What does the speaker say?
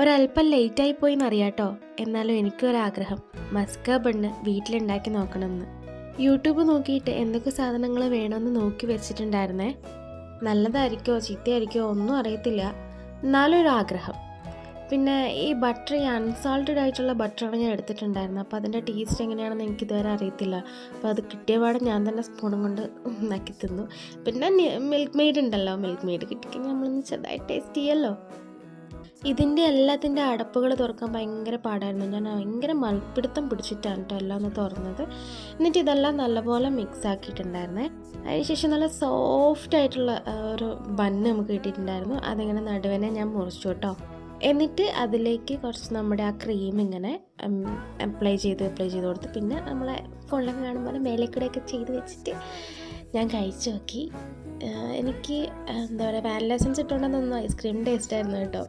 ഒരല്പം ലേറ്റായി പോയി എന്നറിയാം കേട്ടോ. എന്നാലും എനിക്കൊരാഗ്രഹം, മസ്ക ബണ്ണ് വീട്ടിലുണ്ടാക്കി നോക്കണമെന്ന്. യൂട്യൂബ് നോക്കിയിട്ട് എന്തൊക്കെ സാധനങ്ങൾ വേണമെന്ന് നോക്കി വെച്ചിട്ടുണ്ടായിരുന്നേ. നല്ലതായിരിക്കുമോ ചീത്തയായിരിക്കുമോ ഒന്നും അറിയത്തില്ല, എന്നാലും ഒരു ആഗ്രഹം. പിന്നെ ഈ ബട്ടർ, ഈ അൺസാൾട്ടഡ് ആയിട്ടുള്ള ബട്ടറാണ് ഞാൻ എടുത്തിട്ടുണ്ടായിരുന്നത്. അപ്പോൾ അതിൻ്റെ ടേസ്റ്റ് എങ്ങനെയാണെന്ന് എനിക്കിതുവരെ അറിയത്തില്ല. അപ്പോൾ അത് കിട്ടിയപാടെ ഞാൻ തന്നെ സ്പൂണും കൊണ്ട് നക്കി തിന്നു. പിന്നെ മിൽക്ക് മെയ്ഡ് ഉണ്ടല്ലോ, മിൽക്ക് മെയ്ഡ് കിട്ടിക്കഴിഞ്ഞാൽ നമ്മളൊന്ന് ചെറുതായി ടേസ്റ്റ് ചെയ്യല്ലോ. ഇതിൻ്റെ എല്ലാത്തിൻ്റെ അടപ്പുകൾ തുറക്കാൻ ഭയങ്കര പാടായിരുന്നു. ഞാൻ ഭയങ്കര മൽപ്പിടുത്തം പിടിച്ചിട്ടാണ് കേട്ടോ എല്ലാം ഒന്ന് തുറന്നത്. എന്നിട്ട് ഇതെല്ലാം നല്ലപോലെ മിക്സ് ആക്കിയിട്ടുണ്ടായിരുന്നേ. അതിനുശേഷം നല്ല സോഫ്റ്റ് ആയിട്ടുള്ള ഒരു ബണ്ണ് നമുക്ക് കിട്ടിയിട്ടുണ്ടായിരുന്നു. അതിങ്ങനെ നടുവിനെ ഞാൻ മുറിച്ചു കേട്ടോ. എന്നിട്ട് അതിലേക്ക് കുറച്ച് നമ്മുടെ ആ ക്രീം ഇങ്ങനെ അപ്ലൈ ചെയ്ത് കൊടുത്ത്, പിന്നെ നമ്മളെ ഫോണിലൊക്കെ കാണുമ്പോൾ മേലേക്കൂടെയൊക്കെ ചെയ്ത് വെച്ചിട്ട് ഞാൻ കഴിച്ചു നോക്കി. എനിക്ക് എന്താ പറയുക, വാനില എസൻസ് ഇട്ടുകൊണ്ടെന്ന് തോന്നുന്നു ഐസ്ക്രീം ടേസ്റ്റ് ആയിരുന്നു കേട്ടോ.